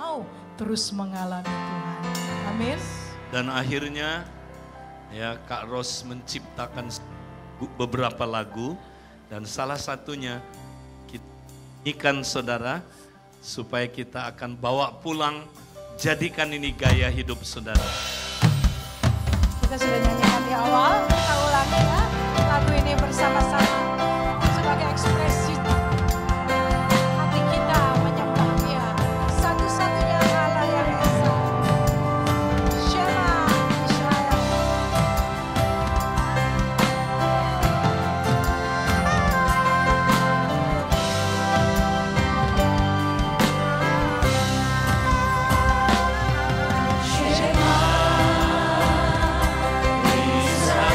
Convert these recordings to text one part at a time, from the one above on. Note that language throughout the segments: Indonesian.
mau terus mengalami Tuhan. Amin. Dan akhirnya ya Kak Ros menciptakan beberapa lagu dan salah satunya kita nyanyikan saudara supaya kita akan bawa pulang, jadikan ini gaya hidup saudara. Kita sudah nyanyikan di awal, kita ulangi ya lagu ini bersama-sama sebagai ekspresi hati kita menyembah Dia, satu-satunya Allah yang esa. Shema Israel. Shema Israel.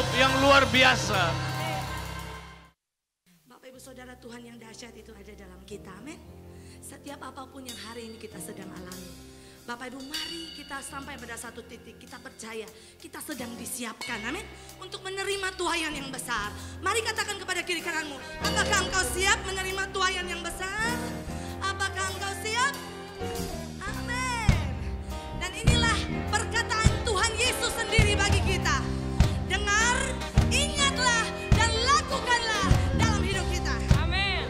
hidup yang luar biasa. Bapak Ibu Saudara, Tuhan yang dahsyat itu ada dalam kita, amin. Setiap apapun yang hari ini kita sedang alami, Bapak Ibu, mari kita sampai pada satu titik, kita percaya kita sedang disiapkan, amin, untuk menerima tuaian yang besar. Mari katakan kepada kiri kananmu, apakah engkau siap menerima tuaian yang besar? Apakah engkau siap? Amin. Dan inilah perkataan Tuhan Yesus sendiri bagi kita. Dengar, ingatlah, dan lakukanlah dalam hidup kita. Amin.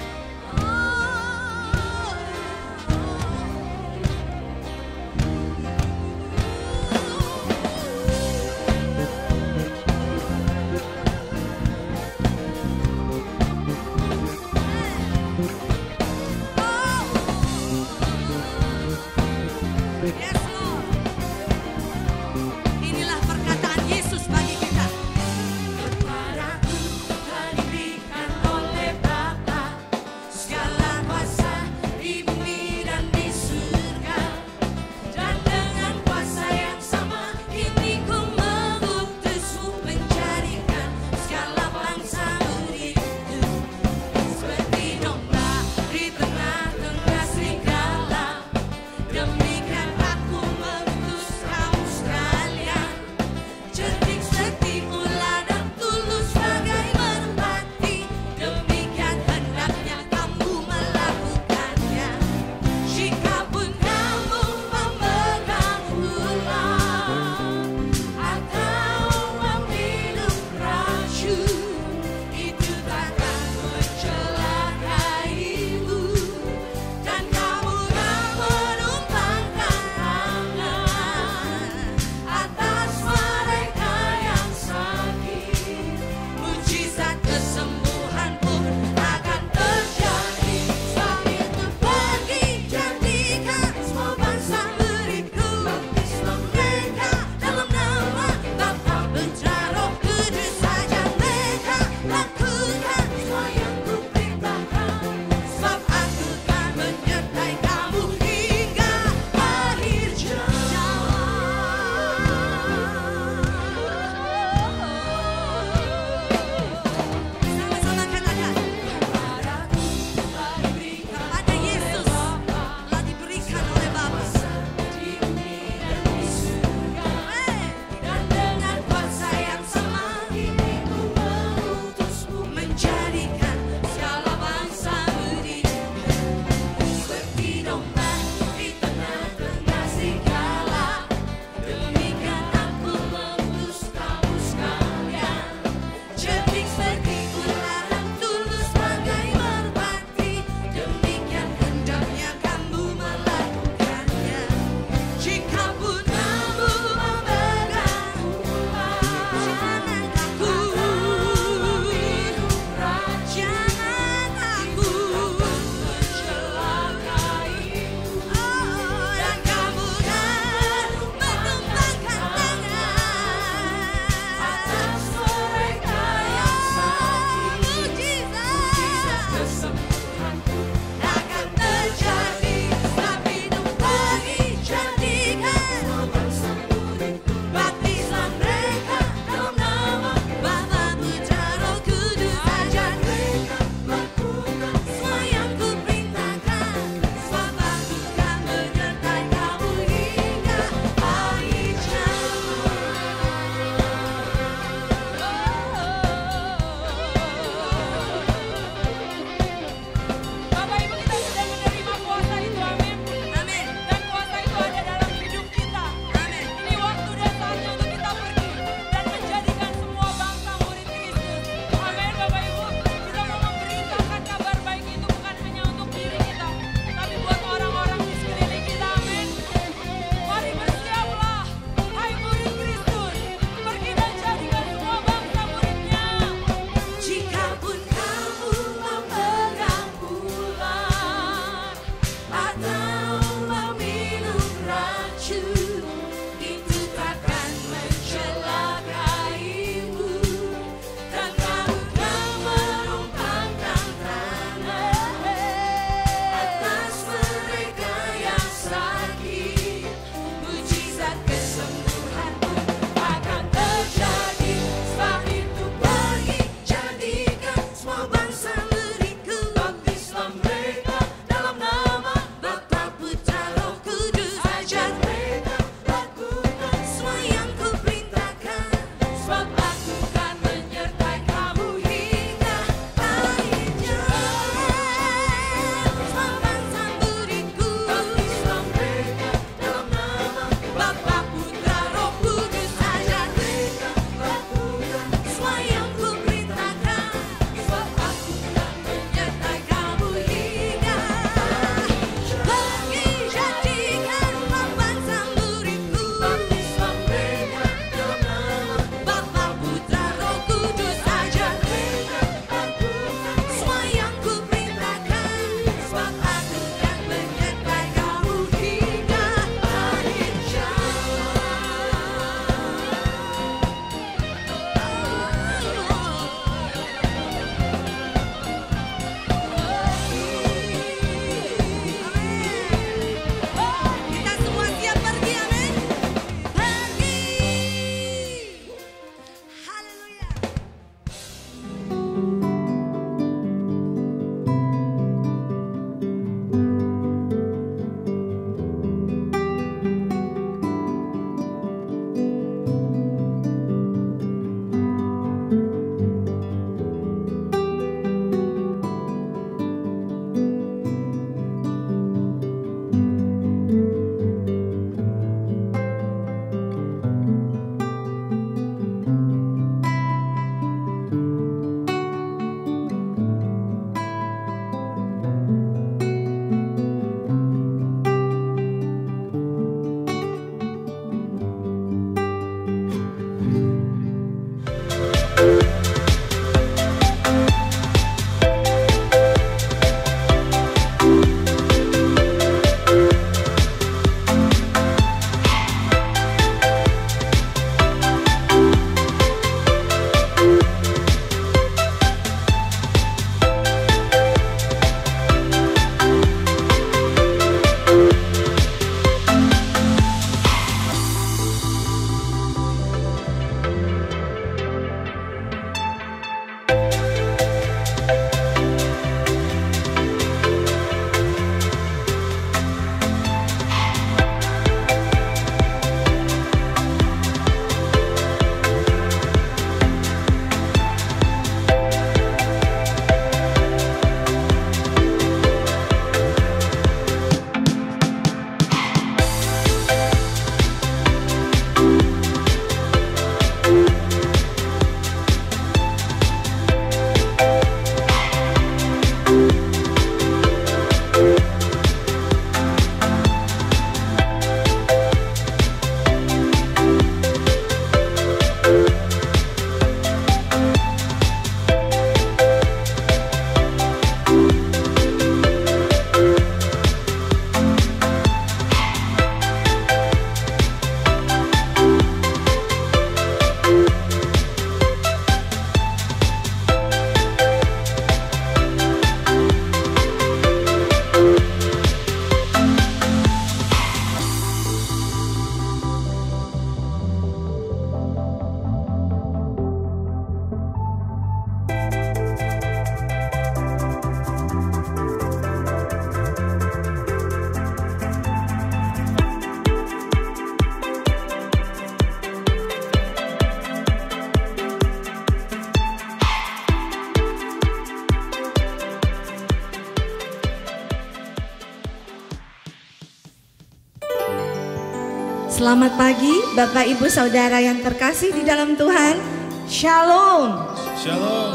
Selamat pagi Bapak Ibu Saudara yang terkasih di dalam Tuhan. Shalom. Shalom.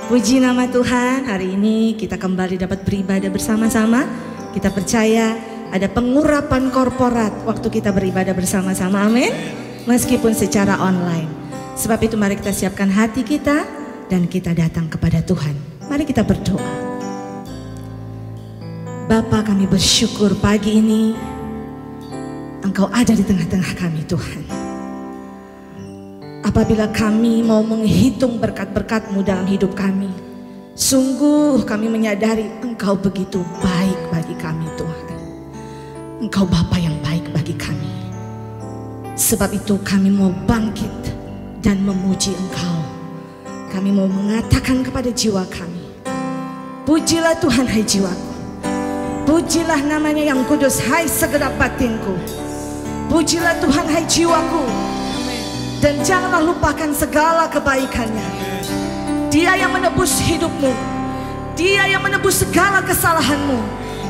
Puji nama Tuhan, hari ini kita kembali dapat beribadah bersama-sama. Kita percaya ada pengurapan korporat waktu kita beribadah bersama-sama, amin. Meskipun secara online. Sebab itu mari kita siapkan hati kita dan kita datang kepada Tuhan. Mari kita berdoa. Bapa, kami bersyukur pagi ini Engkau ada di tengah-tengah kami, Tuhan. Apabila kami mau menghitung berkat-berkat-Mu dalam hidup kami, sungguh kami menyadari Engkau begitu baik bagi kami, Tuhan. Engkau Bapa yang baik bagi kami. Sebab itu kami mau bangkit dan memuji Engkau. Kami mau mengatakan kepada jiwa kami, pujilah Tuhan hai jiwaku. Pujilah namanya yang kudus hai segenap batinku. Pujilah Tuhan hai jiwaku. Dan janganlah lupakan segala kebaikannya. Dia yang menebus hidupmu. Dia yang menebus segala kesalahanmu.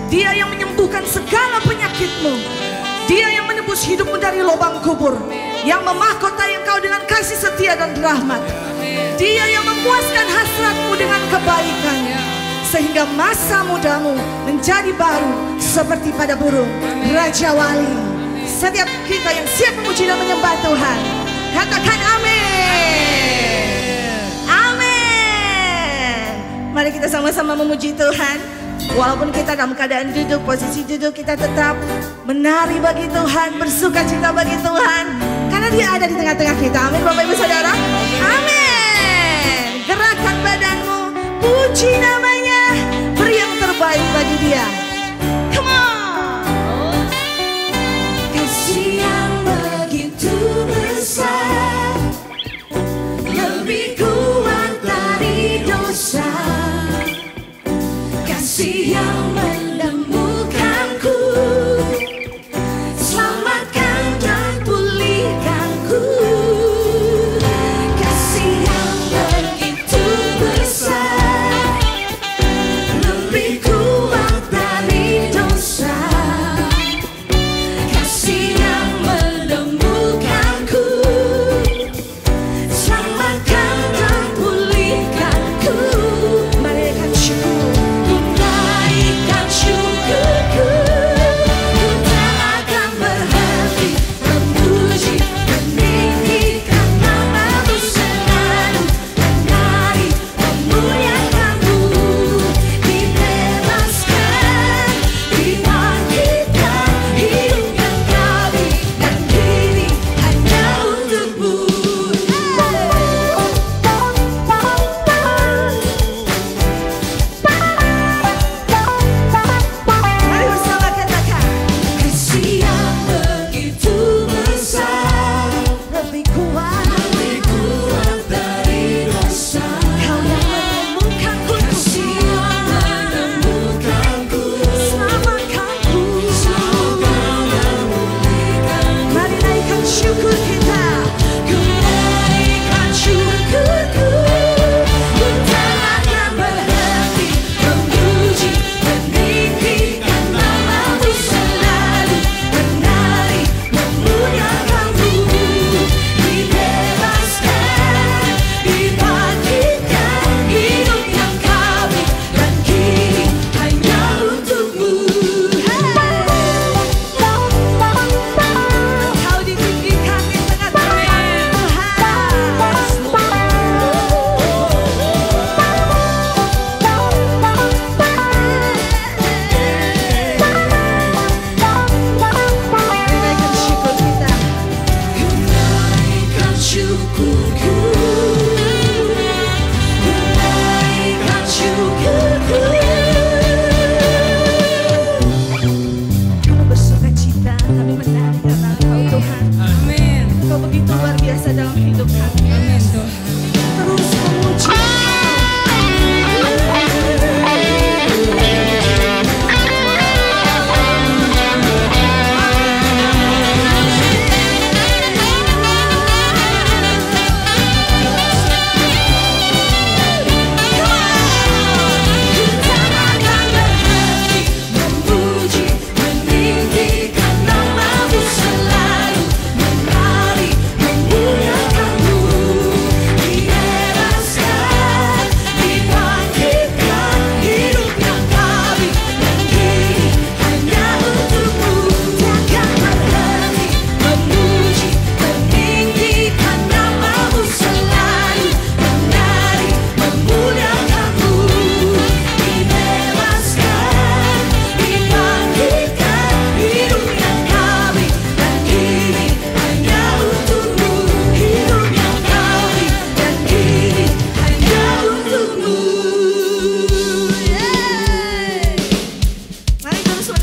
Dia yang menyembuhkan segala penyakitmu. Dia yang menebus hidupmu dari lubang kubur. Yang memahkotai engkau dengan kasih setia dan rahmat. Dia yang memuaskan hasratmu dengan kebaikannya. Sehingga masa mudamu menjadi baru seperti pada burung Raja Wali. Setiap kita yang siap memuji dan menyembah Tuhan, katakan amin. Amin. Mari kita sama-sama memuji Tuhan. Walaupun kita dalam keadaan duduk, posisi duduk, kita tetap menari bagi Tuhan, bersuka cita bagi Tuhan, karena Dia ada di tengah-tengah kita. Amin Bapak Ibu Saudara. Amin. Gerakkan badanmu, puji namanya, beri yang terbaik bagi Dia. Come on. Kasih yang begitu besar, lebih kuat dari dosa. Kasih yang menemukanku, selamatkan dan pulihkanku. Kasih yang begitu besar, lebih kuat dari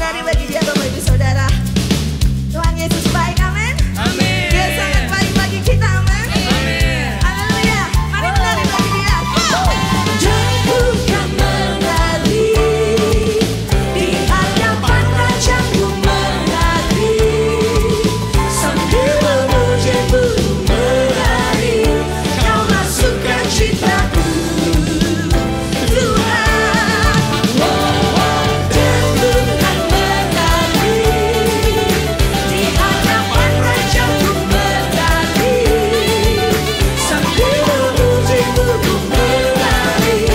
menari bagi dia Bapak Ibu Saudara. Tuhan Yesus baik, amin. Amin. Dia sangat baik bagi kita, amin. Amin. Haleluya. Mari menari bagi dia. Aku kan menari di hadapan Rajaku menari sambil memuji-Mu menari. Kaulah sukacitaku Tuhan. Dan Tuhan menari di hadapan Rajaku menari sambil memuji-Mu menari.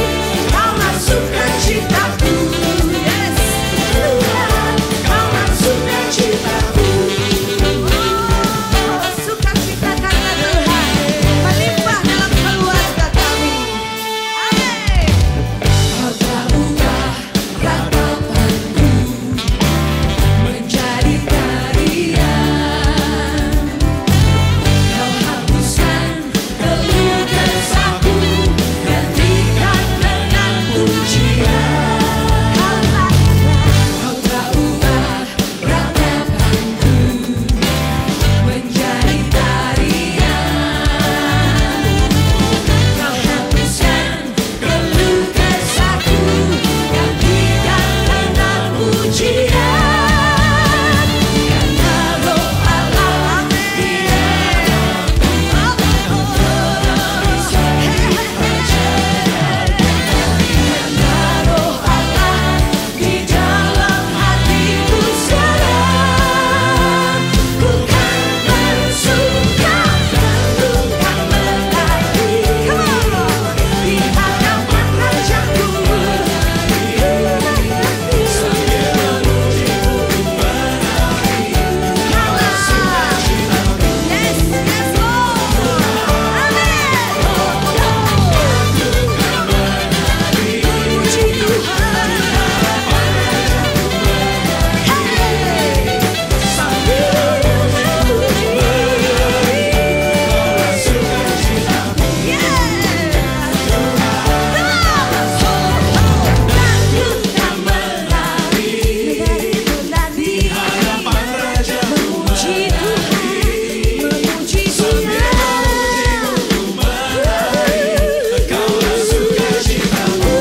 Kaulah sukacitaku, yes Tuhan, kaulah sukacitaku. Oh, sukacita karena Tuhan melimpah dalam keluarga kami. Amin. Kau telah ubah ratapanku menjadi tarian. Kau hapuskan keluh kesahku, gantikan dengan pujian. Kau telah ubah ratapanku menjadi tarian. Kau hapuskan keluh kesahku, gantikan dengan pujian. Karena Roh Allah di dalamku, karena Roh Allah di dalam hatiku sekarang, ku kan bersuka dan ku kan menari di hadapan Rajaku sambil memuji-Mu menari. Kaulah sukacitaku, yes yes Lord, amin. Puji Tuhan, hey, sambil memuji menari. Kaulah sukacitaku, yeah. Dan menari di hadapan Rajaku memuji Tuhan, memuji Tuhan. Kaulah sukacitaku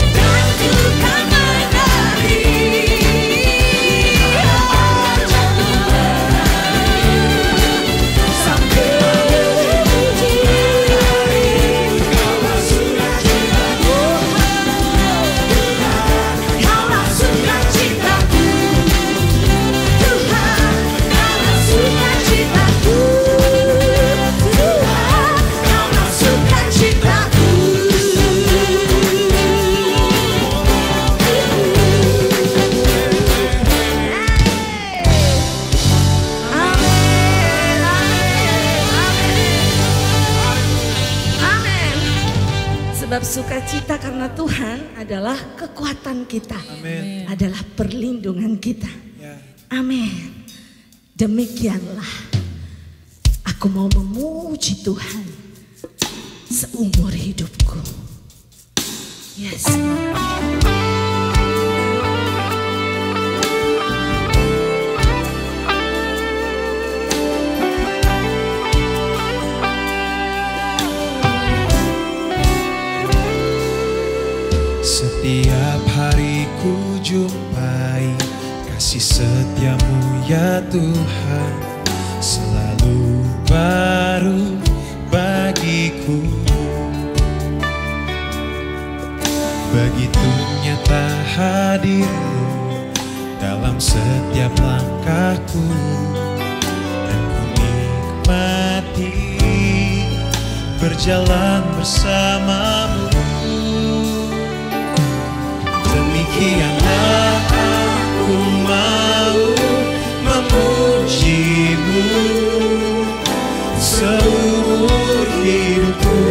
dan ku kan menari sambil memuji menari. Kaulah sukacitaku Kaulah sukacitaku Tuhan, kaulah sukacitaku Tuhan, kaulah sukacitaku. Amin, amin. Sebab sukacita karena Tuhan adalah kekuatan kita, adalah perlindungan kita. Amin. Demikianlah aku mau memuji Tuhan seumur hidupku. Yes. Setiap hari ku jumpai kasih setiamu ya Tuhan, selalu baru bagiku. Begitu nyata hadirmu dalam setiap langkahku, dan ku nikmati berjalan bersamamu. Demikianlah aku mau memuji-Mu seumur hidupku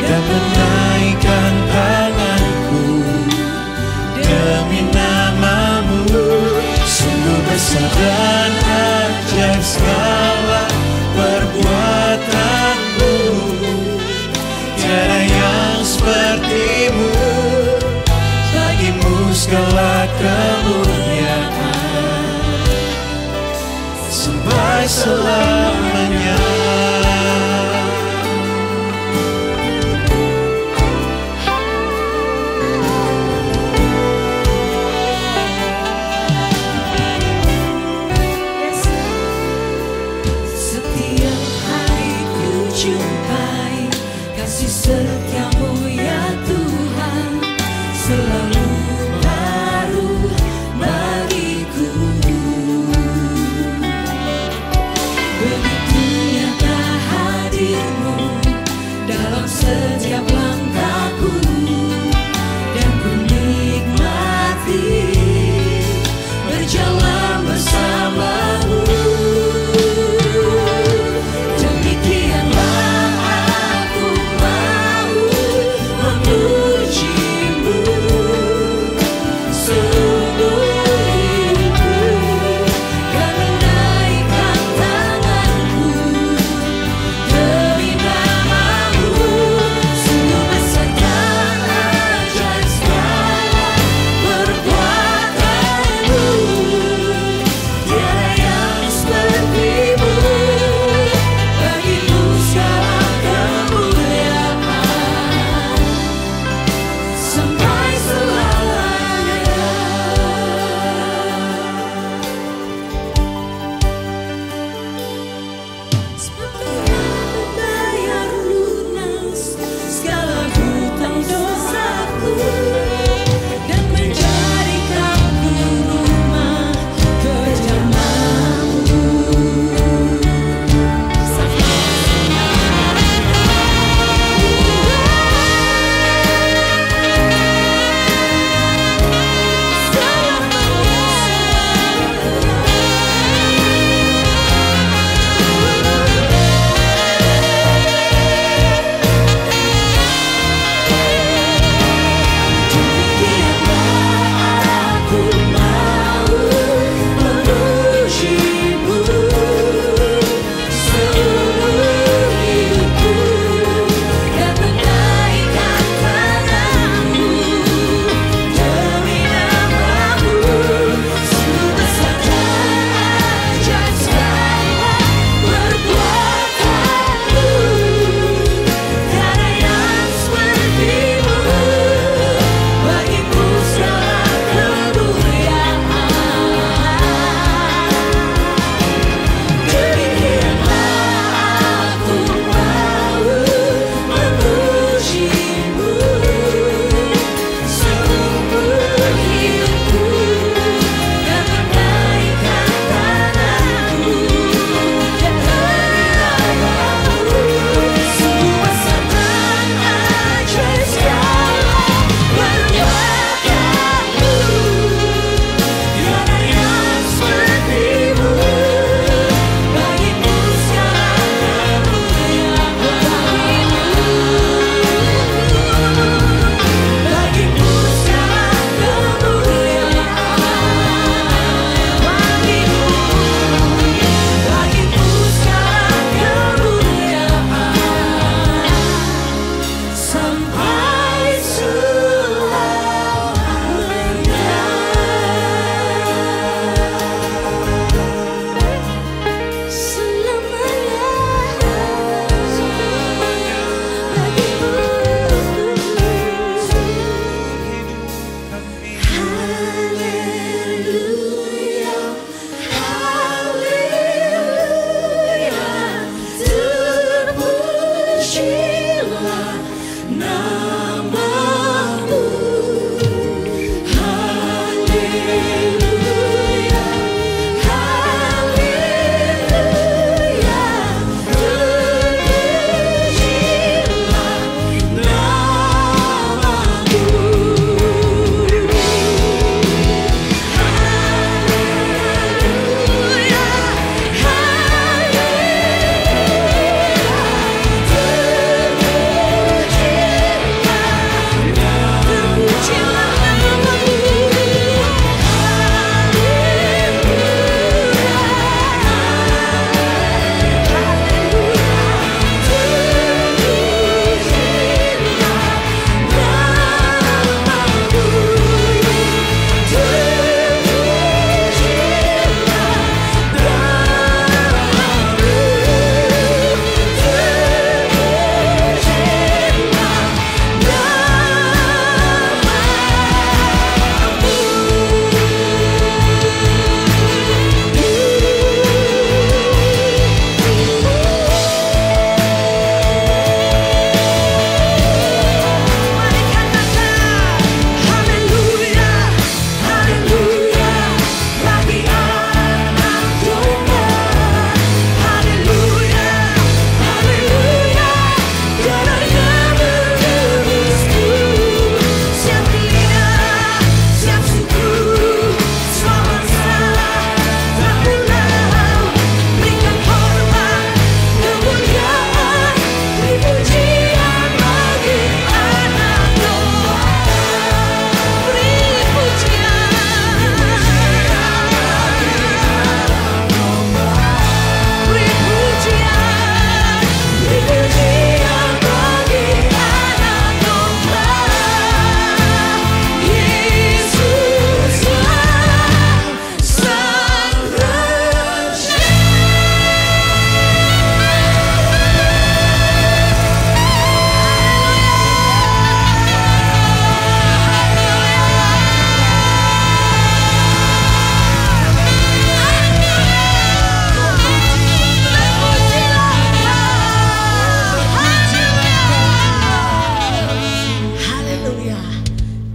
dan menaikkan tanganku demi nama-Mu. Sungguh besar dan ajaib segala perbuatan-Mu, tiada yang seperti-Mu. segala kemuliaan sampai selamanya. Setiap hari ku jumpai kasih setiamu ya Tuhan, selalu baru bagiku. Begitu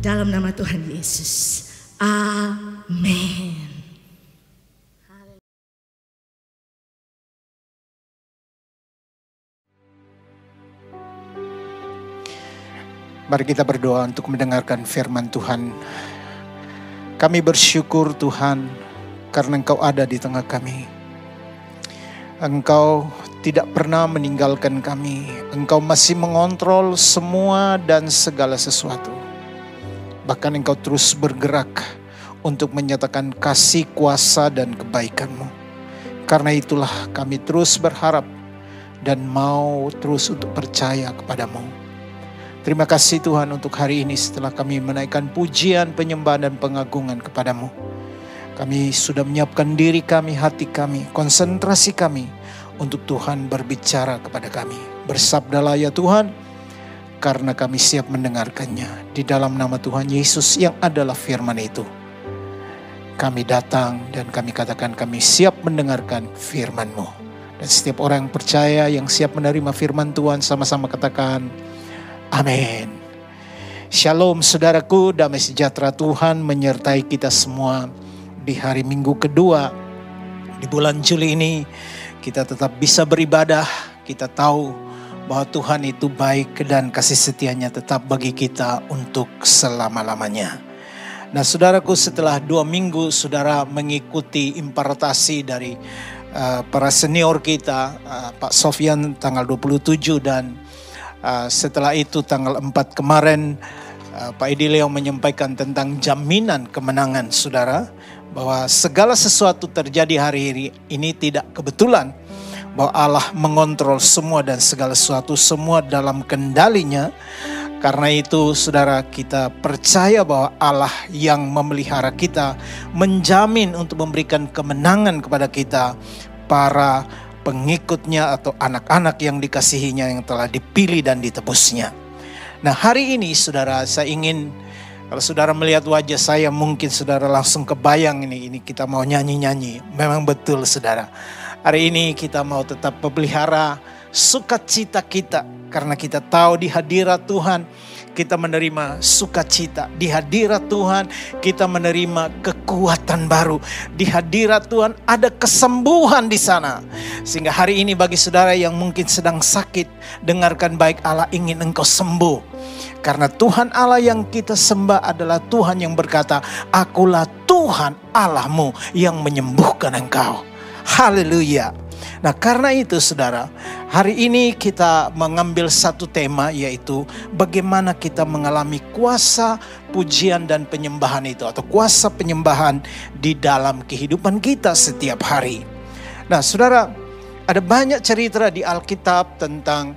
dalam nama Tuhan Yesus. Amin. Mari kita berdoa untuk mendengarkan firman Tuhan. Kami bersyukur Tuhan karena Engkau ada di tengah kami. Engkau tidak pernah meninggalkan kami. Engkau masih mengontrol semua dan segala sesuatu. Bahkan Engkau terus bergerak untuk menyatakan kasih, kuasa, dan kebaikan-Mu. Karena itulah kami terus berharap dan mau terus untuk percaya kepadamu. Terima kasih Tuhan untuk hari ini setelah kami menaikkan pujian, penyembahan, dan pengagungan kepadamu. Kami sudah menyiapkan diri kami, hati kami, konsentrasi kami untuk Tuhan berbicara kepada kami. Bersabdalah ya Tuhan, karena kami siap mendengarkannya. Di dalam nama Tuhan Yesus yang adalah firman itu, kami datang dan kami katakan kami siap mendengarkan firman-Mu. Dan setiap orang yang percaya, yang siap menerima firman Tuhan, sama-sama katakan amin. Shalom saudaraku, damai sejahtera Tuhan menyertai kita semua di hari Minggu kedua di bulan Juli ini. Kita tetap bisa beribadah. Kita tahu bahwa Tuhan itu baik dan kasih setianya tetap bagi kita untuk selama-lamanya. Nah saudaraku, setelah 2 minggu saudara mengikuti impartasi dari para senior kita, Pak Sofyan tanggal 27 dan setelah itu tanggal 4 kemarin Pak Edi Leo menyampaikan tentang jaminan kemenangan saudara. Bahwa segala sesuatu terjadi hari ini tidak kebetulan. Bahwa Allah mengontrol semua dan segala sesuatu semua dalam kendalinya. Karena itu saudara, kita percaya bahwa Allah yang memelihara kita menjamin untuk memberikan kemenangan kepada kita, para pengikutnya atau anak-anak yang dikasihinya yang telah dipilih dan ditebusnya. Nah hari ini saudara, saya ingin, kalau saudara melihat wajah saya mungkin saudara langsung kebayang ini kita mau nyanyi-nyanyi. Memang betul saudara, hari ini kita mau tetap memelihara sukacita kita. Karena kita tahu di hadirat Tuhan kita menerima sukacita. Di hadirat Tuhan kita menerima kekuatan baru. Di hadirat Tuhan ada kesembuhan di sana. Sehingga hari ini bagi saudara yang mungkin sedang sakit, dengarkan baik, Allah ingin engkau sembuh. Karena Tuhan Allah yang kita sembah adalah Tuhan yang berkata, akulah Tuhan Allahmu yang menyembuhkan engkau. Haleluya. Nah karena itu saudara, hari ini kita mengambil satu tema, yaitu bagaimana kita mengalami kuasa pujian dan penyembahan itu, atau kuasa penyembahan di dalam kehidupan kita setiap hari. Nah saudara, ada banyak cerita di Alkitab tentang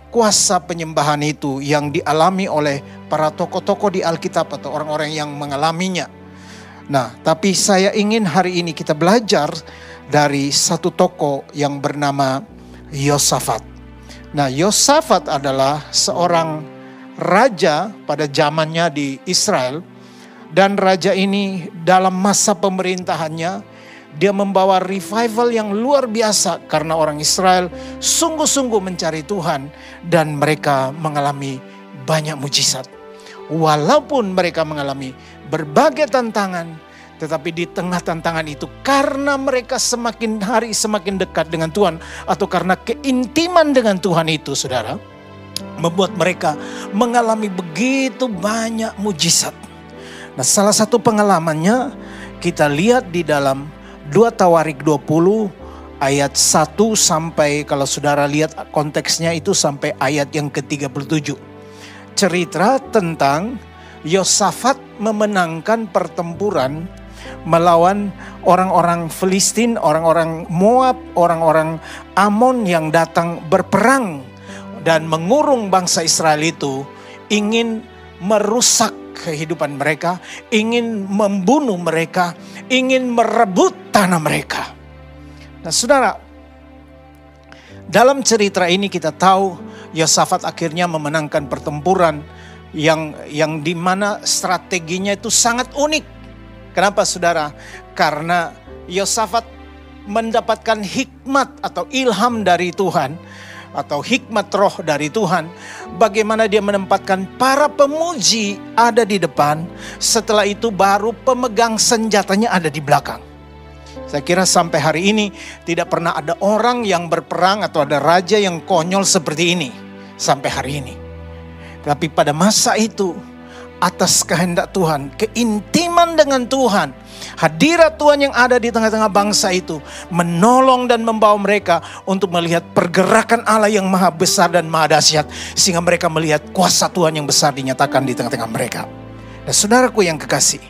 kuasa penyembahan itu yang dialami oleh para tokoh-tokoh di Alkitab atau orang-orang yang mengalaminya. Nah tapi saya ingin hari ini kita belajar dari satu tokoh yang bernama Yosafat. Nah, Yosafat adalah seorang raja pada zamannya di Israel. Dan raja ini dalam masa pemerintahannya, dia membawa revival yang luar biasa. Karena orang Israel sungguh-sungguh mencari Tuhan dan mereka mengalami banyak mujizat. Walaupun mereka mengalami berbagai tantangan, tetapi di tengah tantangan itu, karena mereka semakin hari semakin dekat dengan Tuhan, atau karena keintiman dengan Tuhan itu saudara, membuat mereka mengalami begitu banyak mujizat. Nah salah satu pengalamannya kita lihat di dalam 2 Tawarik 20 ayat 1 sampai, kalau saudara lihat konteksnya itu sampai ayat yang ke-37. Cerita tentang Yosafat memenangkan pertempuran melawan orang-orang Filistin, orang-orang Moab, orang-orang Amon yang datang berperang dan mengurung bangsa Israel itu, ingin merusak kehidupan mereka, ingin membunuh mereka, ingin merebut tanah mereka. Nah saudara, dalam cerita ini kita tahu Yosafat akhirnya memenangkan pertempuran yang dimana strateginya itu sangat unik. Kenapa saudara? Karena Yosafat mendapatkan hikmat atau ilham dari Tuhan atau hikmat roh dari Tuhan, bagaimana dia menempatkan para pemuji ada di depan, setelah itu baru pemegang senjatanya ada di belakang. Saya kira sampai hari ini tidak pernah ada orang yang berperang atau ada raja yang konyol seperti ini sampai hari ini. Tapi pada masa itu, atas kehendak Tuhan, keintiman dengan Tuhan, hadirat Tuhan yang ada di tengah-tengah bangsa itu menolong dan membawa mereka untuk melihat pergerakan Allah yang maha besar dan maha dahsyat, sehingga mereka melihat kuasa Tuhan yang besar dinyatakan di tengah-tengah mereka. Dan saudaraku yang kekasih,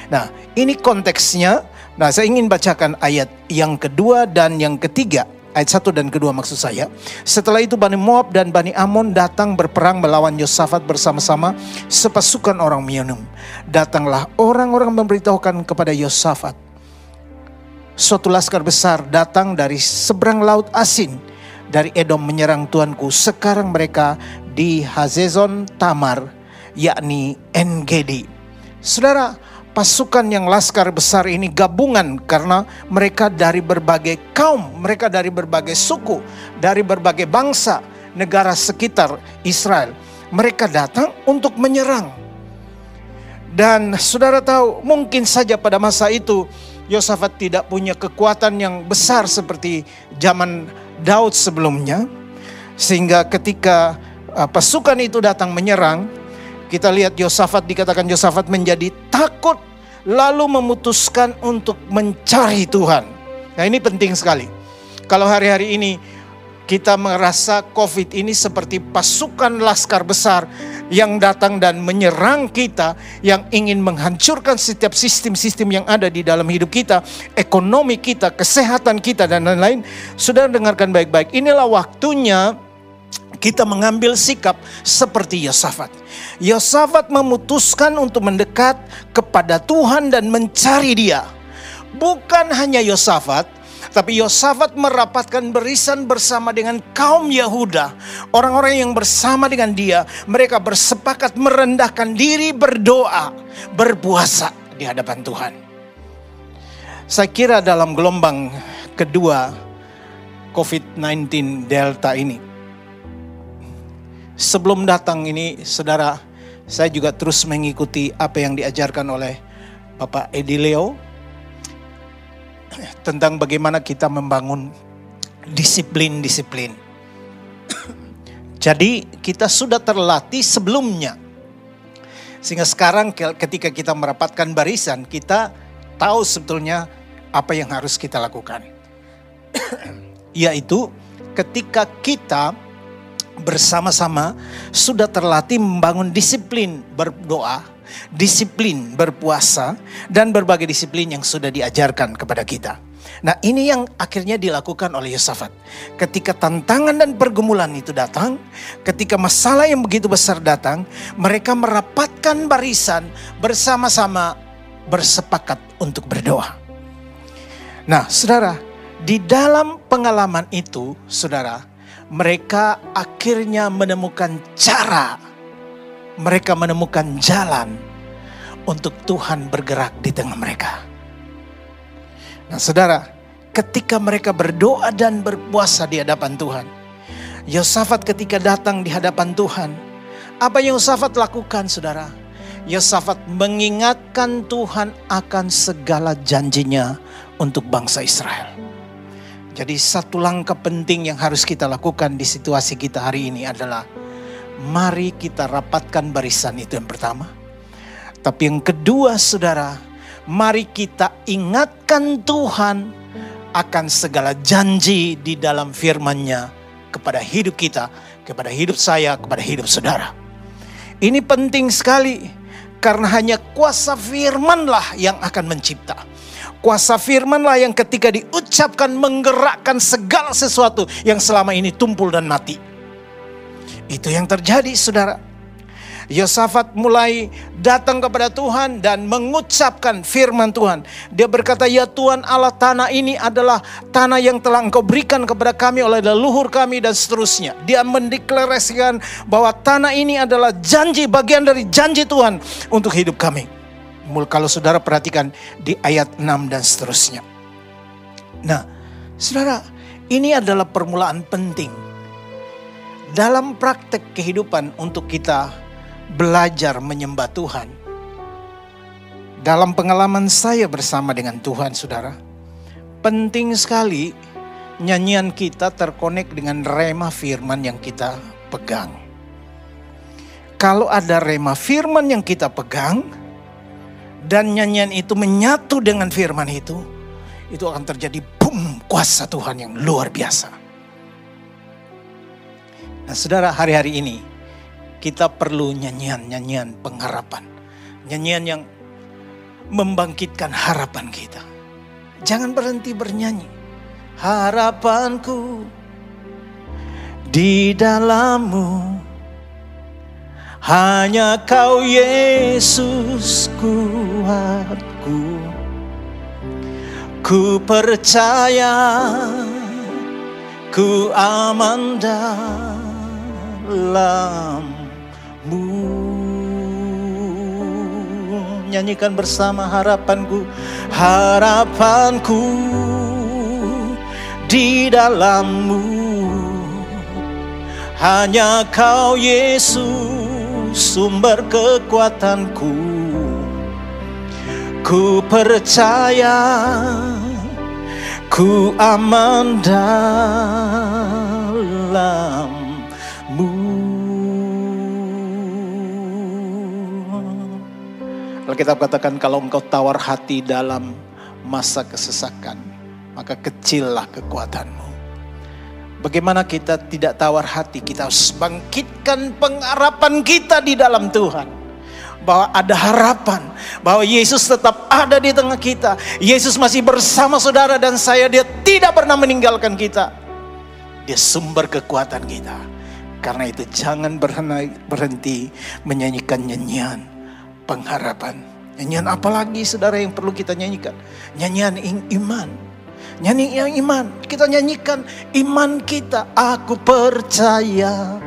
nah ini konteksnya. Nah, saya ingin bacakan ayat yang kedua dan yang ketiga. Ayat 1 dan kedua maksud saya. Setelah itu Bani Moab dan Bani Amon datang berperang melawan Yosafat bersama-sama sepasukan orang Meunum. Datanglah orang-orang memberitahukan kepada Yosafat, suatu laskar besar datang dari seberang laut Asin, dari Edom menyerang tuanku. Sekarang mereka di Hazezon Tamar, yakni En-Gedi. Saudara, pasukan yang laskar besar ini gabungan karena mereka dari berbagai kaum, mereka dari berbagai suku, dari berbagai bangsa, negara sekitar Israel. Mereka datang untuk menyerang. Dan saudara tahu, mungkin saja pada masa itu Yosafat tidak punya kekuatan yang besar seperti zaman Daud sebelumnya. Sehingga ketika pasukan itu datang menyerang, kita lihat dikatakan Yosafat menjadi takut, lalu memutuskan untuk mencari Tuhan. Nah, ini penting sekali. Kalau hari-hari ini kita merasa COVID ini seperti pasukan laskar besar yang datang dan menyerang kita, yang ingin menghancurkan setiap sistem-sistem yang ada di dalam hidup kita, ekonomi kita, kesehatan kita, dan lain-lain. Saudara dengarkan baik-baik, inilah waktunya kita mengambil sikap seperti Yosafat. Yosafat memutuskan untuk mendekat kepada Tuhan dan mencari Dia. Bukan hanya Yosafat, tapi Yosafat merapatkan barisan bersama dengan kaum Yehuda. Orang-orang yang bersama dengan dia, mereka bersepakat merendahkan diri, berdoa, berpuasa di hadapan Tuhan. Saya kira dalam gelombang kedua COVID-19 Delta ini, sebelum datang ini, saudara, saya juga terus mengikuti apa yang diajarkan oleh Bapak Edi Leo tentang bagaimana kita membangun disiplin-disiplin. Jadi kita sudah terlatih sebelumnya, sehingga sekarang ketika kita merapatkan barisan, kita tahu sebetulnya apa yang harus kita lakukan. Yaitu ketika kita bersama-sama sudah terlatih membangun disiplin berdoa, disiplin berpuasa, dan berbagai disiplin yang sudah diajarkan kepada kita. Nah, ini yang akhirnya dilakukan oleh Yosafat. Ketika tantangan dan pergumulan itu datang, ketika masalah yang begitu besar datang, mereka merapatkan barisan bersama-sama, bersepakat untuk berdoa. Nah, saudara, di dalam pengalaman itu, saudara, mereka akhirnya menemukan cara, mereka menemukan jalan untuk Tuhan bergerak di tengah mereka. Nah, saudara, ketika mereka berdoa dan berpuasa di hadapan Tuhan, Yosafat ketika datang di hadapan Tuhan, apa yang Yosafat lakukan, saudara? Yosafat mengingatkan Tuhan akan segala janjinya untuk bangsa Israel. Jadi satu langkah penting yang harus kita lakukan di situasi kita hari ini adalah, mari kita rapatkan barisan, itu yang pertama. Tapi yang kedua, saudara, mari kita ingatkan Tuhan akan segala janji di dalam firman-Nya kepada hidup kita, kepada hidup saya, kepada hidup saudara. Ini penting sekali, karena hanya kuasa firman-lah yang akan mencipta. Kuasa firman-lah yang ketika diucapkan menggerakkan segala sesuatu yang selama ini tumpul dan mati. Itu yang terjadi, saudara. Yosafat mulai datang kepada Tuhan dan mengucapkan firman Tuhan. Dia berkata, ya Tuhan Allah, tanah ini adalah tanah yang telah Engkau berikan kepada kami oleh leluhur kami, dan seterusnya. Dia mendeklarasikan bahwa tanah ini adalah janji, bagian dari janji Tuhan untuk hidup kami. Kalau saudara perhatikan di ayat 6 dan seterusnya. Nah, saudara, ini adalah permulaan penting. dalam praktek kehidupan untuk kita belajar menyembah Tuhan. Dalam pengalaman saya bersama dengan Tuhan, saudara, penting sekali nyanyian kita terkonek dengan rema firman yang kita pegang. Kalau ada rema firman yang kita pegang, dan nyanyian itu menyatu dengan firman itu akan terjadi boom, kuasa Tuhan yang luar biasa. Nah saudara, hari-hari ini kita perlu nyanyian pengharapan. Nyanyian yang membangkitkan harapan kita. Jangan berhenti bernyanyi. Harapanku di dalam-Mu, hanya Kau Yesus kuatku. Ku percaya, ku aman dalam-Mu. Nyanyikan bersama, harapanku, harapanku di dalam-Mu, hanya Kau Yesus sumber kekuatanku. Ku percaya, ku aman dalam-Mu. Alkitab katakan, kalau engkau tawar hati dalam masa kesesakan, maka kecillah kekuatanmu. Bagaimana kita tidak tawar hati? Kita harus bangkitkan pengharapan kita di dalam Tuhan. Bahwa ada harapan, bahwa Yesus tetap ada di tengah kita. Yesus masih bersama saudara dan saya. Dia tidak pernah meninggalkan kita. Dia sumber kekuatan kita. Karena itu jangan berhenti menyanyikan nyanyian pengharapan. Nyanyian apa lagi saudara yang perlu kita nyanyikan? Nyanyian iman. Nyanyian iman. Kita nyanyikan iman kita. Aku percaya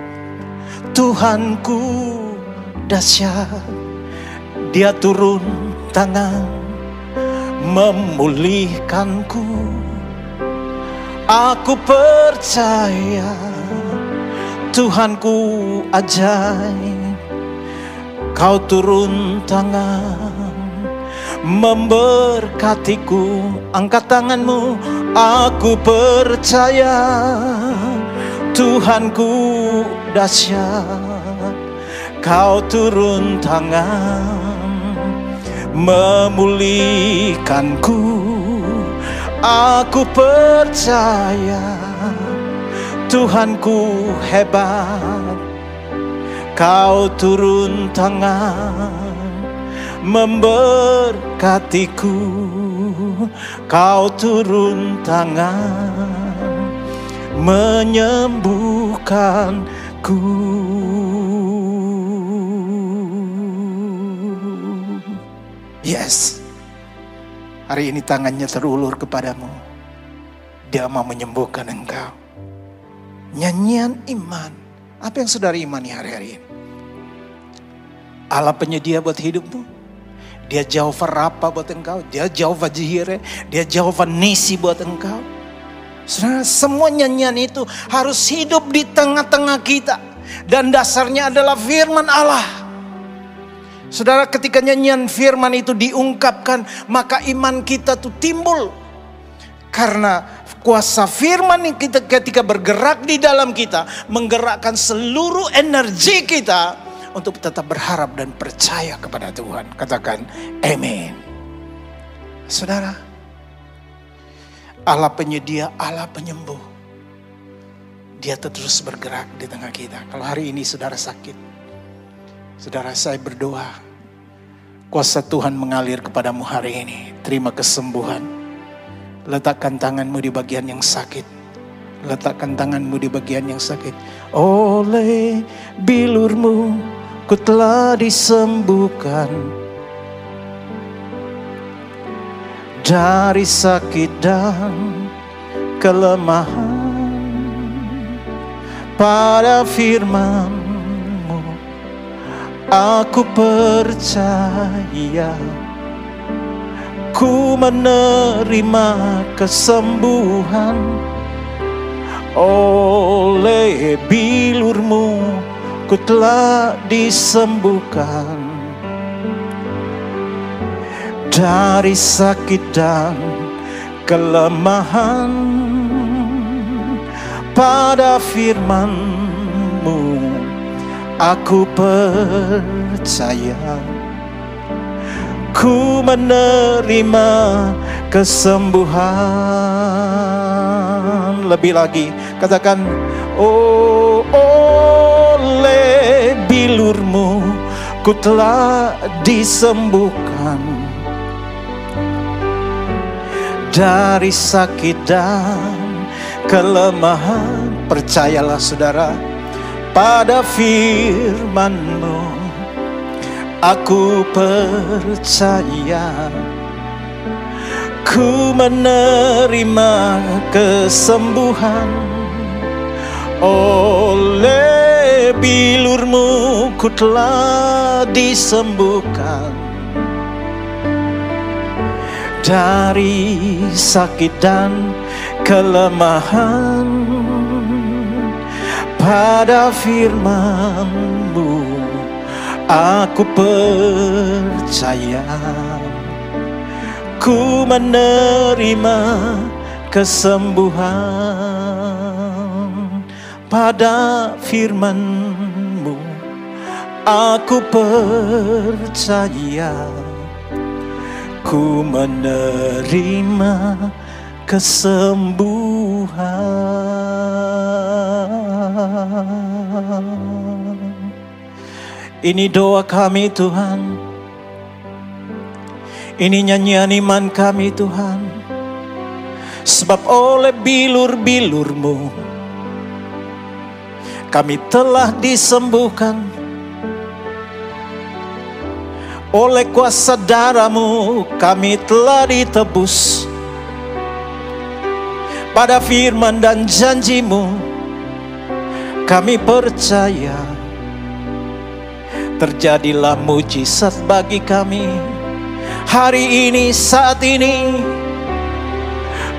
Tuhanku dahsyat. Dia turun tangan memulihkanku. Aku percaya Tuhanku ajaib. Kau turun tangan memberkatiku. Angkat tanganmu. Aku percaya Tuhanku dahsyat. Kau turun tangan memulihkanku. Aku percaya Tuhanku hebat. Kau turun tangan memberkatiku. Kau turun tangan menyembuhkanku. Yes, hari ini tangannya terulur kepadamu. Dia mau menyembuhkan engkau. Nyanyian iman. Apa yang saudara imani hari-hari ini? Allah penyedia buat hidupmu. Dia Jehovah Rafa buat engkau. Dia Jehovah Jireh. Dia Jehovah Nisi buat engkau. Saudara, semua nyanyian itu harus hidup di tengah-tengah kita. Dan dasarnya adalah firman Allah. Saudara, ketika nyanyian firman itu diungkapkan, maka iman kita tuh timbul. Karena kuasa firman kita ketika bergerak di dalam kita, menggerakkan seluruh energi kita untuk tetap berharap dan percaya kepada Tuhan. Katakan amin. Saudara, Allah penyedia, Allah penyembuh. Dia terus bergerak di tengah kita. Kalau hari ini saudara sakit, saudara, saya berdoa, kuasa Tuhan mengalir kepadamu hari ini. Terima kesembuhan. Letakkan tanganmu di bagian yang sakit. Letakkan tanganmu di bagian yang sakit. Oleh bilurmu ku telah disembuhkan dari sakit dan kelemahan. Pada firman-Mu aku percaya, ku menerima kesembuhan oleh bilur-Mu ku telah disembuhkan dari sakit dan kelemahan. Pada firman-Mu aku percaya, ku menerima kesembuhan. Lebih lagi, katakan, oh, oleh bilur-Mu ku telah disembuhkan dari sakit dan kelemahan. Percayalah saudara, pada firman-Mu aku percaya, ku menerima kesembuhan. Oleh bilur-Mu ku telah disembuhkan dari sakit dan kelemahan. Pada firman-Mu aku percaya, ku menerima kesembuhan. Pada firman-Mu aku percaya, ku menerima kesembuhan. Ini doa kami Tuhan, ini nyanyian iman kami Tuhan. Sebab oleh bilur-bilur-Mu kami telah disembuhkan, oleh kuasa darah-Mu kami telah ditebus. Pada firman dan janji-Mu kami percaya, terjadilah mujizat bagi kami hari ini, saat ini.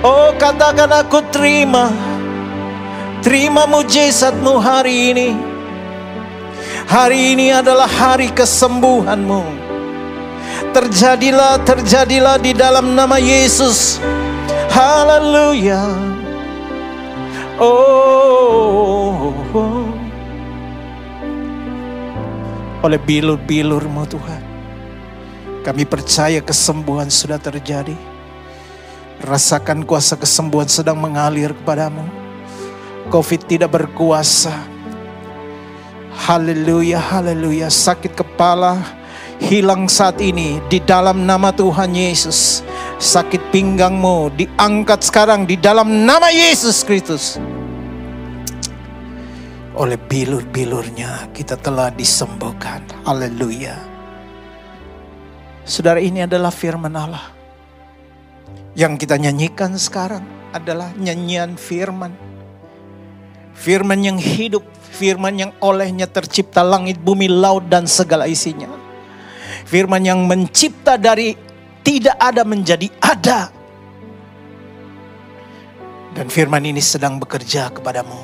Oh, katakan aku terima mujizat-Mu hari ini. Hari ini adalah hari kesembuhan-Mu. Terjadilah di dalam nama Yesus. Haleluya. Oh. Oleh bilur-bilur-Mu Tuhan, kami percaya kesembuhan sudah terjadi. Rasakan kuasa kesembuhan sedang mengalir kepadamu. Covid tidak berkuasa. Haleluya, haleluya. Sakit kepala hilang saat ini di dalam nama Tuhan Yesus. Sakit pinggangmu diangkat sekarang di dalam nama Yesus Kristus. Oleh bilur-bilurnya kita telah disembuhkan. Haleluya. Saudara, ini adalah firman Allah. Yang kita nyanyikan sekarang adalah nyanyian firman. Firman yang hidup, firman yang olehnya tercipta langit, bumi, laut dan segala isinya. Firman yang mencipta dari tidak ada menjadi ada. Dan firman ini sedang bekerja kepadamu.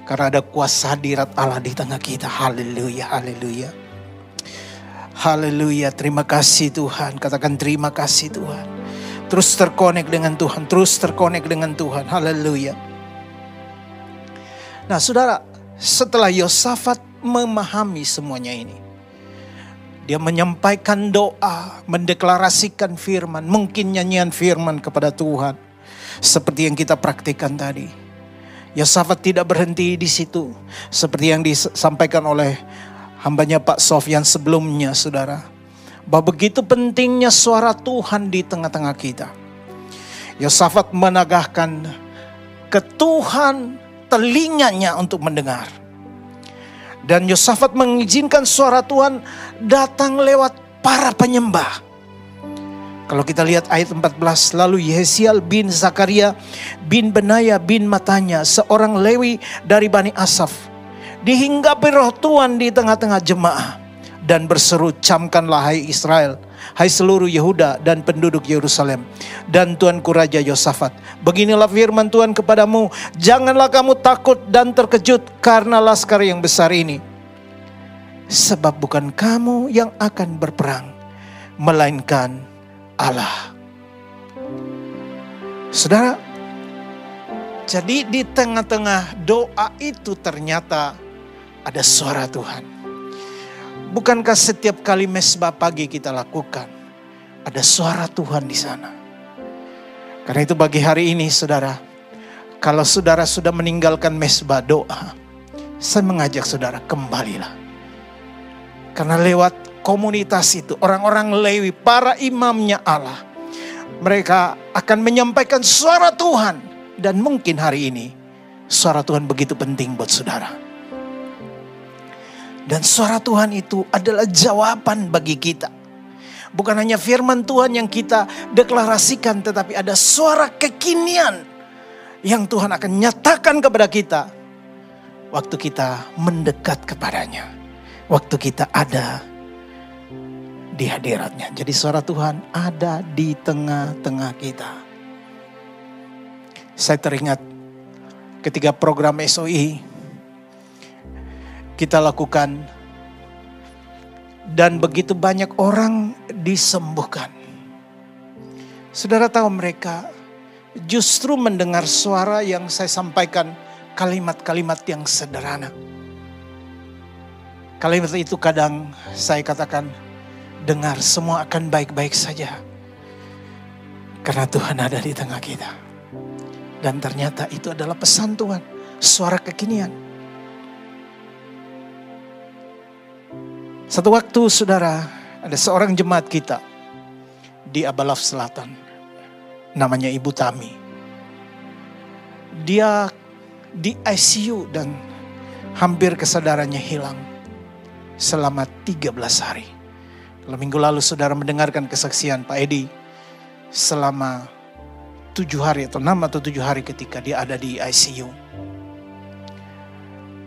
Karena ada kuasa hadirat Allah di tengah kita. Haleluya, haleluya. Haleluya, terima kasih Tuhan. Katakan terima kasih Tuhan. Terus terkonek dengan Tuhan. Terus terkonek dengan Tuhan. Haleluya. Nah saudara, setelah Yosafat memahami semuanya ini, dia menyampaikan doa, mendeklarasikan firman, mungkin nyanyian firman kepada Tuhan. Seperti yang kita praktikkan tadi. Yosafat tidak berhenti di situ. Seperti yang disampaikan oleh hambanya Pak Sofyan sebelumnya, saudara. Bahwa begitu pentingnya suara Tuhan di tengah-tengah kita. Yosafat menagahkan ke Tuhan telinganya untuk mendengar. Dan Yosafat mengizinkan suara Tuhan datang lewat para penyembah. Kalau kita lihat ayat 14, lalu Yehziel bin Zakaria bin Benaya bin Matanya, seorang Lewi dari Bani Asaf, dihinggapi roh Tuhan di tengah-tengah jemaah. dan berseru, camkanlah hai Israel, hai seluruh Yehuda dan penduduk Yerusalem, dan Tuanku Raja Yosafat. Beginilah firman Tuhan kepadamu, janganlah kamu takut dan terkejut karena laskar yang besar ini. Sebab bukan kamu yang akan berperang, melainkan Allah. Saudara, jadi di tengah-tengah doa itu ternyata ada suara Tuhan. Bukankah setiap kali mesbah pagi kita lakukan, ada suara Tuhan di sana? Karena itu bagi hari ini saudara, kalau saudara sudah meninggalkan mesbah doa, saya mengajak saudara kembalilah. Karena lewat komunitas itu, orang-orang Lewi, para imamnya Allah, mereka akan menyampaikan suara Tuhan. Dan mungkin hari ini, suara Tuhan begitu penting buat saudara. Dan suara Tuhan itu adalah jawaban bagi kita. Bukan hanya firman Tuhan yang kita deklarasikan, tetapi ada suara kekinian yang Tuhan akan nyatakan kepada kita waktu kita mendekat kepadanya, waktu kita ada di hadiratnya. Jadi suara Tuhan ada di tengah-tengah kita. Saya teringat ketika program SOI kita lakukan, dan begitu banyak orang disembuhkan. Saudara tahu, mereka justru mendengar suara yang saya sampaikan, kalimat-kalimat yang sederhana. Kalimat itu kadang saya katakan, dengar, semua akan baik-baik saja. Karena Tuhan ada di tengah kita. Dan ternyata itu adalah pesan Tuhan, suara kekinian. Satu waktu saudara, ada seorang jemaat kita di Abalaf Selatan, namanya Ibu Tami. Dia di ICU dan hampir kesadarannya hilang selama 13 hari. Kalau minggu lalu saudara mendengarkan kesaksian Pak Edi selama 7 hari atau 6 atau 7 hari ketika dia ada di ICU.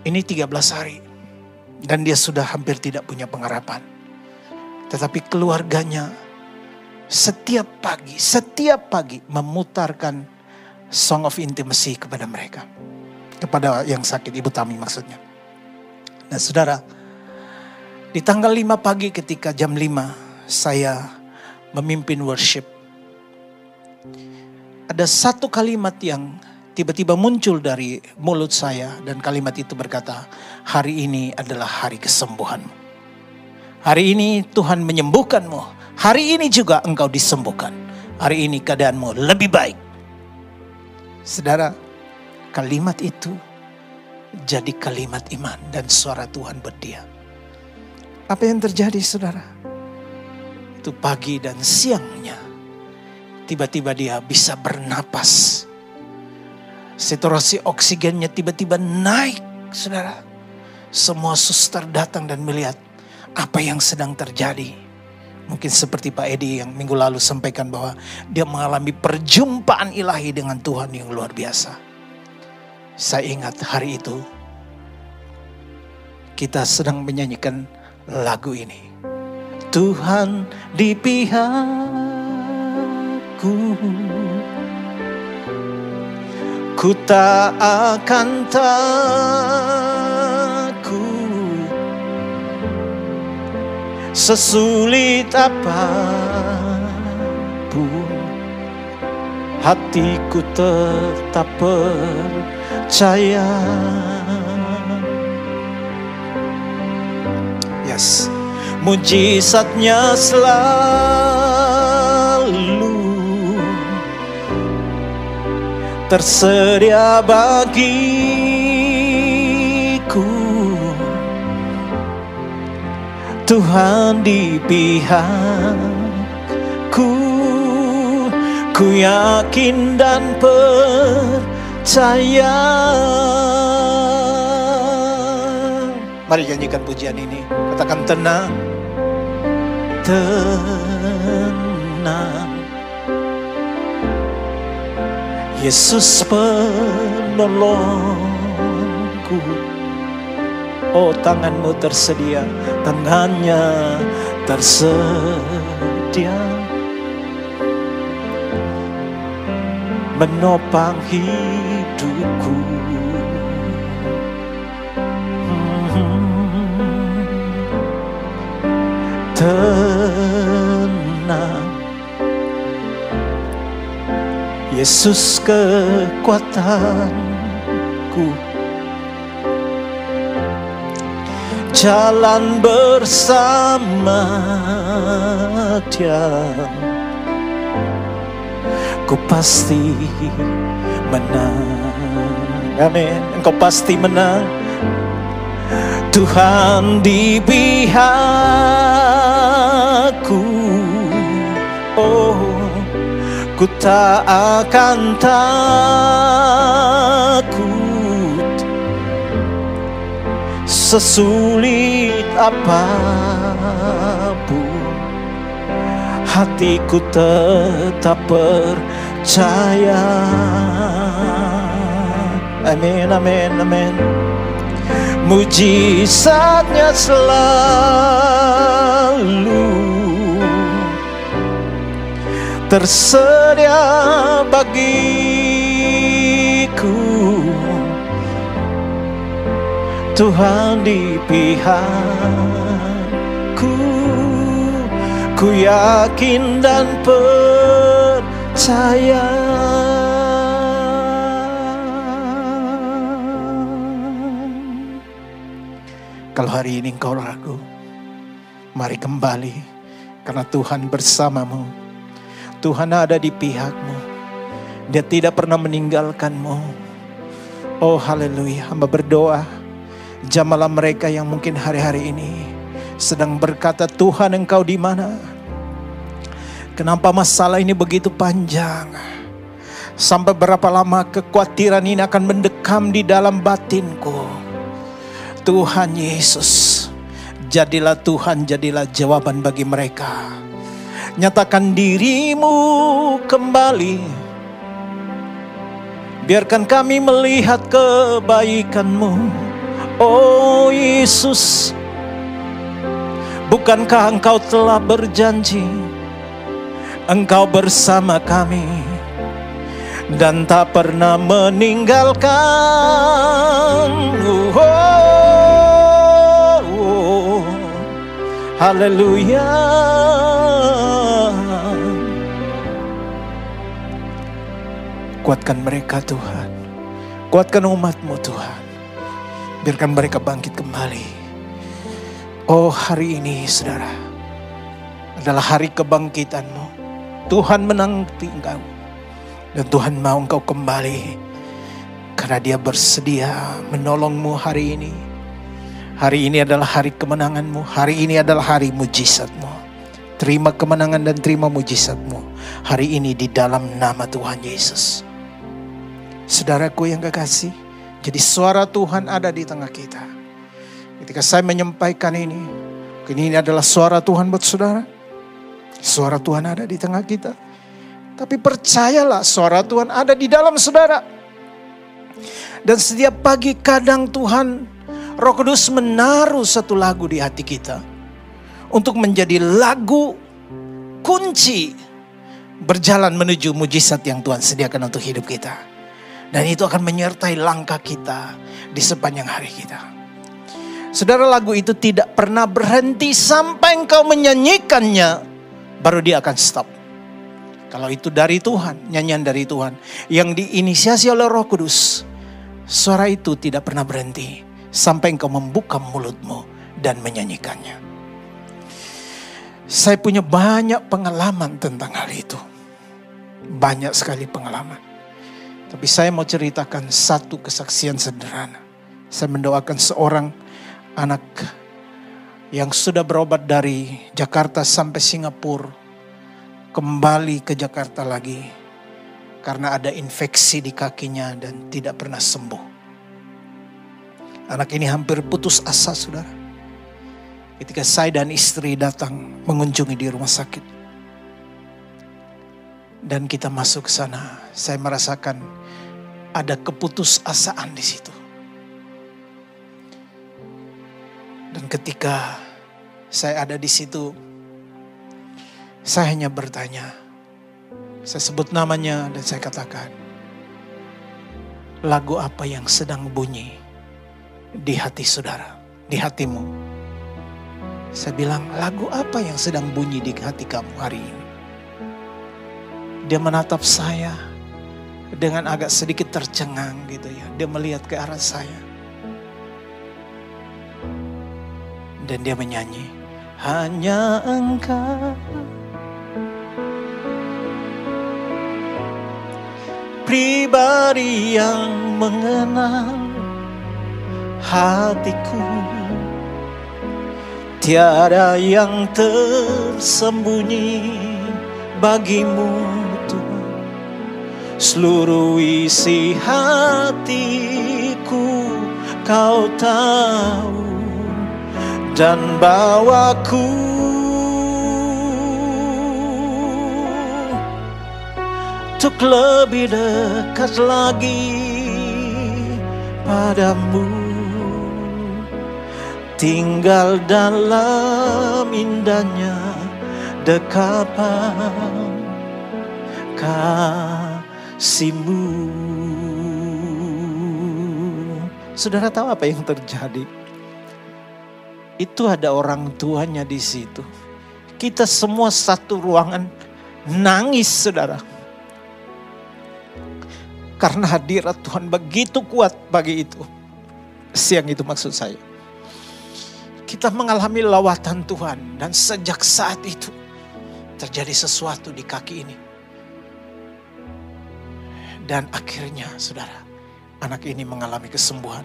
Ini 13 hari. Dan dia sudah hampir tidak punya pengharapan. Tetapi keluarganya setiap pagi memutarkan Song of Intimacy kepada mereka. Kepada yang sakit, Ibu Tami maksudnya. Nah saudara, di tanggal 5 pagi ketika jam 5 saya memimpin worship. Ada satu kalimat yang tiba-tiba muncul dari mulut saya, dan kalimat itu berkata, hari ini adalah hari kesembuhanmu. Hari ini Tuhan menyembuhkanmu. Hari ini juga engkau disembuhkan. Hari ini keadaanmu lebih baik. Saudara, kalimat itu jadi kalimat iman dan suara Tuhan berdia. Apa yang terjadi saudara? Itu pagi dan siangnya, tiba-tiba dia bisa bernapas. Saturasi oksigennya tiba-tiba naik, saudara. Semua suster datang dan melihat apa yang sedang terjadi. Mungkin seperti Pak Edi yang minggu lalu sampaikan bahwa dia mengalami perjumpaan ilahi dengan Tuhan yang luar biasa. Saya ingat hari itu kita sedang menyanyikan lagu ini. Tuhan di pihakku, ku tak akan takut, sesulit apapun, hatiku tetap percaya. Yes, mujizatnya selalu tersedia bagiku. Tuhan di pihakku, ku yakin dan percaya. Mari nyanyikan pujian ini. Katakan tenang, tenang. Yesus penolongku. Oh, tanganmu tersedia, tangannya tersedia menopang hidupku. Tenang, Yesus kekuatanku. Jalan bersama Dia, ku pasti menang. Amin. Engkau pasti menang. Tuhan di pihakku. Oh, ku tak akan takut, sesulit apapun. Hatiku tetap percaya. Amin, amin, amin. Mujizatnya selalu tersedia bagiku. Tuhan di pihakku, ku yakin dan percaya. Kalau hari ini engkau ragu, mari kembali, karena Tuhan bersamamu. Tuhan ada di pihakmu. Dia tidak pernah meninggalkanmu. Oh haleluya. Hamba berdoa, jamalah mereka yang mungkin hari-hari ini sedang berkata, Tuhan engkau di mana? Kenapa masalah ini begitu panjang? Sampai berapa lama kekhawatiran ini akan mendekam di dalam batinku? Tuhan Yesus, jadilah Tuhan, jadilah jawaban bagi mereka. Nyatakan dirimu kembali. Biarkan kami melihat kebaikan-Mu. Oh Yesus, bukankah Engkau telah berjanji Engkau bersama kami dan tak pernah meninggalkan. Haleluya. Kuatkan mereka Tuhan. Kuatkan umat-Mu Tuhan. Biarkan mereka bangkit kembali. Oh hari ini saudara adalah hari kebangkitan-Mu. Tuhan menanti Engkau. Dan Tuhan mau Engkau kembali. Karena Dia bersedia menolong-Mu hari ini. Hari ini adalah hari kemenangan-Mu. Hari ini adalah hari mujizat-Mu. Terima kemenangan dan terima mujizat-Mu hari ini di dalam nama Tuhan Yesus. Saudaraku yang kekasih, jadi suara Tuhan ada di tengah kita. Ketika saya menyampaikan ini adalah suara Tuhan buat saudara. Suara Tuhan ada di tengah kita. Tapi percayalah, suara Tuhan ada di dalam saudara. Dan setiap pagi kadang Tuhan Roh Kudus menaruh satu lagu di hati kita untuk menjadi lagu kunci berjalan menuju mujizat yang Tuhan sediakan untuk hidup kita. Dan itu akan menyertai langkah kita di sepanjang hari kita. Saudara, lagu itu tidak pernah berhenti sampai engkau menyanyikannya, baru dia akan stop. Kalau itu dari Tuhan, nyanyian dari Tuhan yang diinisiasi oleh Roh Kudus, suara itu tidak pernah berhenti sampai engkau membuka mulutmu dan menyanyikannya. Saya punya banyak pengalaman tentang hal itu. Banyak sekali pengalaman. Tapi saya mau ceritakan satu kesaksian sederhana. Saya mendoakan seorang anak yang sudah berobat dari Jakarta sampai Singapura, kembali ke Jakarta lagi karena ada infeksi di kakinya dan tidak pernah sembuh. Anak ini hampir putus asa, saudara. Ketika saya dan istri datang mengunjungi di rumah sakit. Dan kita masuk ke sana, saya merasakan ada keputusasaan di situ. ketika saya ada di situ, saya hanya bertanya. Saya sebut namanya dan saya katakan, lagu apa yang sedang bunyi di hati saudara, di hatimu? Saya bilang, lagu apa yang sedang bunyi di hati kamu hari ini? Dia menatap saya dengan agak sedikit tercengang gitu ya. Dia melihat ke arah saya. Dan dia menyanyi, hanya Engkau pribadi yang mengenal hatiku. Tiada yang tersembunyi bagimu Tuhan. Seluruh isi hatiku Kau tahu, dan bawaku untuk lebih dekat lagi padamu, tinggal dalam indahnya dekapan kasih-Mu. Saudara tahu apa yang terjadi? Itu ada orang tuanya di situ. Kita semua satu ruangan nangis, saudara. Karena hadirat Tuhan begitu kuat bagi itu. Siang itu maksud saya. Kita mengalami lawatan Tuhan. Dan sejak saat itu terjadi sesuatu di kaki ini. Dan akhirnya saudara, anak ini mengalami kesembuhan.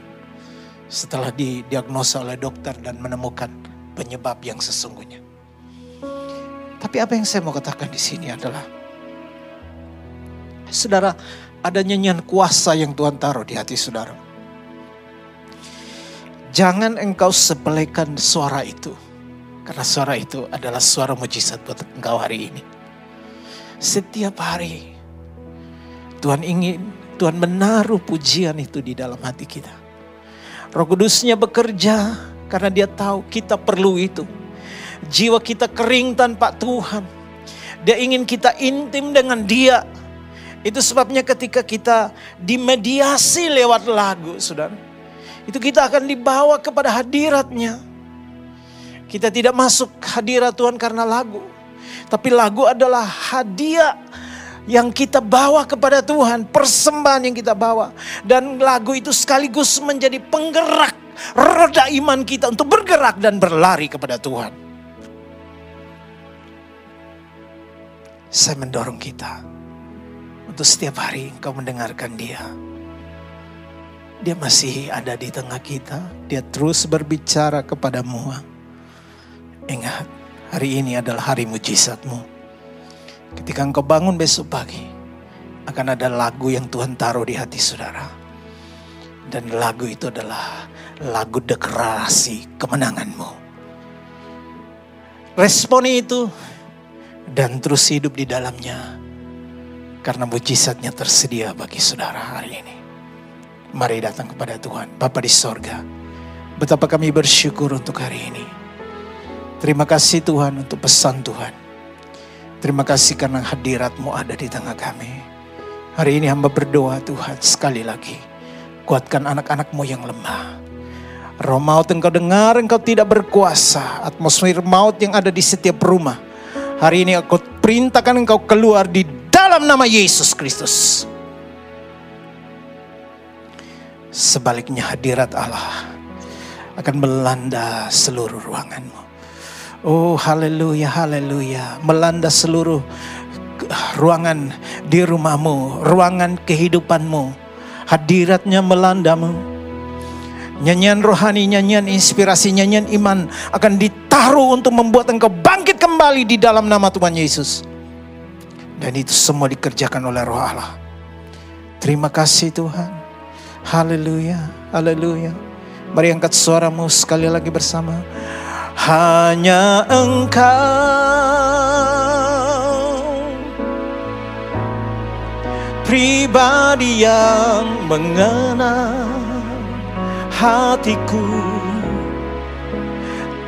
Setelah didiagnosa oleh dokter dan menemukan penyebab yang sesungguhnya. Tapi apa yang saya mau katakan di sini adalah, saudara, ada nyanyian kuasa yang Tuhan taruh di hati saudara. Jangan engkau sepelekan suara itu. Karena suara itu adalah suara mujizat buat engkau hari ini. Setiap hari Tuhan menaruh pujian itu di dalam hati kita. Roh Kudusnya bekerja karena Dia tahu kita perlu itu. Jiwa kita kering tanpa Tuhan. Dia ingin kita intim dengan Dia. Itu sebabnya ketika kita dimediasi lewat lagu, saudara, itu kita akan dibawa kepada hadirat-Nya. Kita tidak masuk hadirat Tuhan karena lagu. Tapi lagu adalah hadiah yang kita bawa kepada Tuhan. Persembahan yang kita bawa. Dan lagu itu sekaligus menjadi penggerak roda iman kita untuk bergerak dan berlari kepada Tuhan. Saya mendorong kita untuk setiap hari engkau mendengarkan Dia. Dia masih ada di tengah kita. Dia terus berbicara kepadamu. Ingat, hari ini adalah hari mujizatmu. Ketika engkau bangun besok pagi, akan ada lagu yang Tuhan taruh di hati saudara. Dan lagu itu adalah lagu deklarasi kemenanganmu. Responi itu dan terus hidup di dalamnya. Karena mujizatnya tersedia bagi saudara hari ini. Mari datang kepada Tuhan. Bapa di sorga, betapa kami bersyukur untuk hari ini. Terima kasih Tuhan untuk pesan Tuhan. Terima kasih karena hadirat-Mu ada di tengah kami. Hari ini hamba berdoa Tuhan sekali lagi. Kuatkan anak-anak-Mu yang lemah. Roh maut engkau dengar, engkau tidak berkuasa. Atmosfer maut yang ada di setiap rumah. Hari ini aku perintahkan engkau keluar di dalam nama Yesus Kristus. Sebaliknya hadirat Allah akan melanda seluruh ruanganmu. Oh haleluya, haleluya. Melanda seluruh ruangan di rumahmu, ruangan kehidupanmu. Hadiratnya melandamu. Nyanyian rohani, nyanyian inspirasi, nyanyian iman akan ditaruh untuk membuat engkau bangkit kembali di dalam nama Tuhan Yesus. Dan itu semua dikerjakan oleh Roh Allah. Terima kasih Tuhan. Haleluya, haleluya. Mari angkat suaramu sekali lagi bersama. Hanya Engkau pribadi yang mengenal hatiku.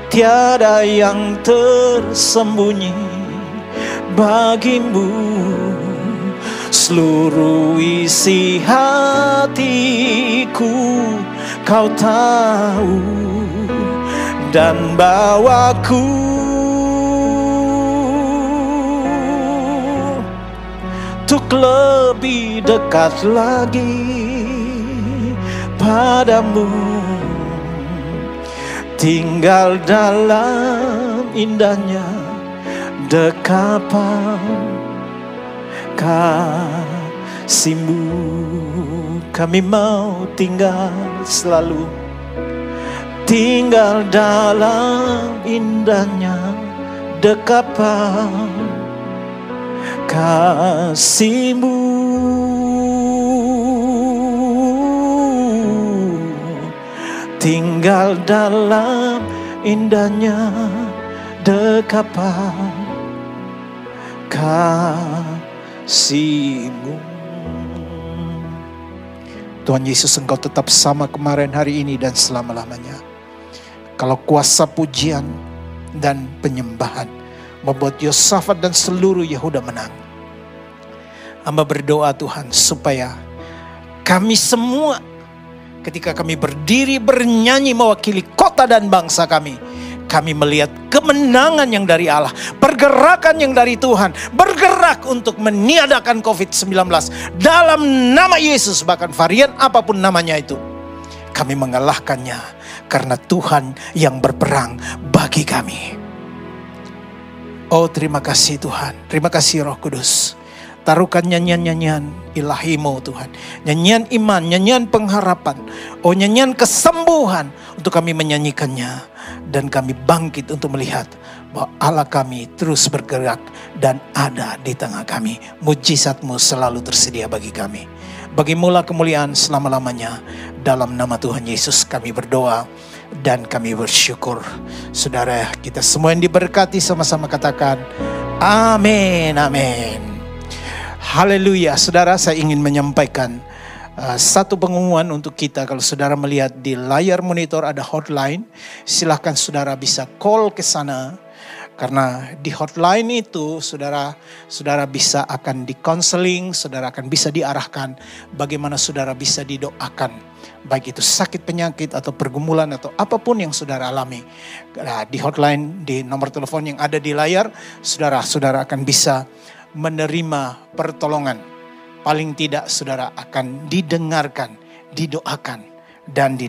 tiada yang tersembunyi bagimu. Seluruh isi hatiku kau tahu, dan bawaku untuk lebih dekat lagi padamu, tinggal dalam indahnya dekapan kasih-Mu. Kami mau tinggal selalu, tinggal dalam indahnya dekapan kasih-Mu. Tinggal dalam indahnya dekapan kasih-Mu. Tuhan Yesus, Engkau tetap sama kemarin, hari ini, dan selama-lamanya. Kalau kuasa pujian dan penyembahan membuat Yosafat dan seluruh Yehuda menang, hamba berdoa Tuhan supaya kami semua ketika kami berdiri bernyanyi mewakili kota dan bangsa kami melihat kemenangan yang dari Allah, pergerakan yang dari Tuhan, bergerak untuk meniadakan COVID-19 dalam nama Yesus. Bahkan varian apapun namanya itu, kami mengalahkannya karena Tuhan yang berperang bagi kami. Oh, terima kasih Tuhan, terima kasih Roh Kudus. Taruhkan nyanyian-nyanyian ilahi-Mu Tuhan, nyanyian iman, nyanyian pengharapan, oh nyanyian kesembuhan untuk kami menyanyikannya. Dan kami bangkit untuk melihat bahwa Allah kami terus bergerak dan ada di tengah kami. Mujizat-Mu selalu tersedia bagi kami. Bagi-Mu kemuliaan selama-lamanya. Dalam nama Tuhan Yesus kami berdoa dan kami bersyukur. Saudara, kita semua yang diberkati sama-sama katakan amin, amin. Haleluya. Saudara, saya ingin menyampaikan satu pengumuman untuk kita. Kalau saudara melihat di layar monitor ada hotline, silahkan saudara bisa call ke sana. Karena di hotline itu saudara bisa akan di-counseling, saudara akan bisa diarahkan bagaimana saudara bisa didoakan. Baik itu sakit penyakit atau pergumulan atau apapun yang saudara alami. Nah, di hotline, di nomor telepon yang ada di layar, saudara akan bisa menerima pertolongan. Paling tidak saudara akan didengarkan, didoakan, dan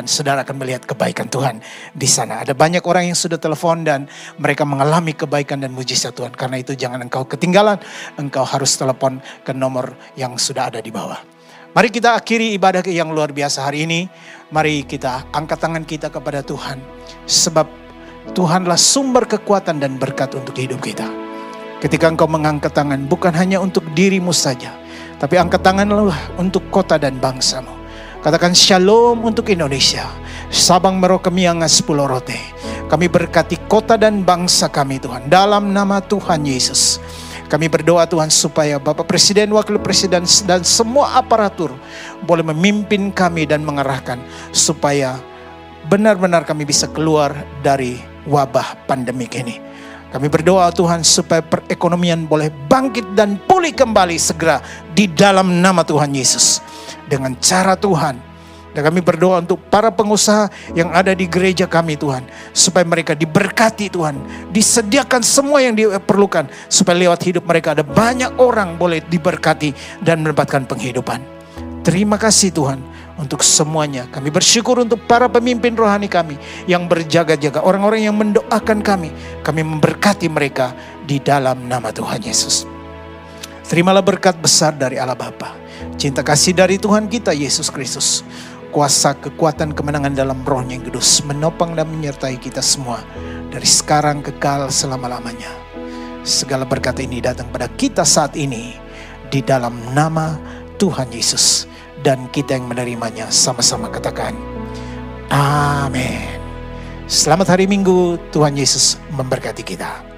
saudara akan melihat kebaikan Tuhan di sana. Ada banyak orang yang sudah telepon dan mereka mengalami kebaikan dan mujizat Tuhan. Karena itu jangan engkau ketinggalan, engkau harus telepon ke nomor yang sudah ada di bawah. Mari kita akhiri ibadah yang luar biasa hari ini. Mari kita angkat tangan kita kepada Tuhan. Sebab Tuhanlah sumber kekuatan dan berkat untuk hidup kita. Ketika engkau mengangkat tangan, bukan hanya untuk dirimu saja, tapi angkat tanganlah untuk kota dan bangsamu. Katakan shalom untuk Indonesia, Sabang, Merauke, Miangas, Pulau Rote. Kami berkati kota dan bangsa kami Tuhan, dalam nama Tuhan Yesus. Kami berdoa Tuhan supaya Bapak Presiden, Wakil Presiden, dan semua aparatur boleh memimpin kami dan mengarahkan supaya benar-benar kami bisa keluar dari wabah pandemik ini. Kami berdoa Tuhan supaya perekonomian boleh bangkit dan pulih kembali segera di dalam nama Tuhan Yesus. Dengan cara Tuhan. Dan kami berdoa untuk para pengusaha yang ada di gereja kami Tuhan. Supaya mereka diberkati Tuhan. Disediakan semua yang diperlukan. Supaya lewat hidup mereka ada banyak orang boleh diberkati dan mendapatkan penghidupan. Terima kasih Tuhan untuk semuanya. Kami bersyukur untuk para pemimpin rohani kami yang berjaga-jaga, orang-orang yang mendoakan kami. Kami memberkati mereka di dalam nama Tuhan Yesus. Terimalah berkat besar dari Allah Bapa, cinta kasih dari Tuhan kita Yesus Kristus, kuasa kekuatan kemenangan dalam Roh-Nya yang kudus menopang dan menyertai kita semua dari sekarang kekal selama-lamanya. Segala berkat ini datang pada kita saat ini di dalam nama Tuhan Yesus. Dan kita yang menerimanya sama-sama katakan amin. Selamat hari Minggu, Tuhan Yesus memberkati kita.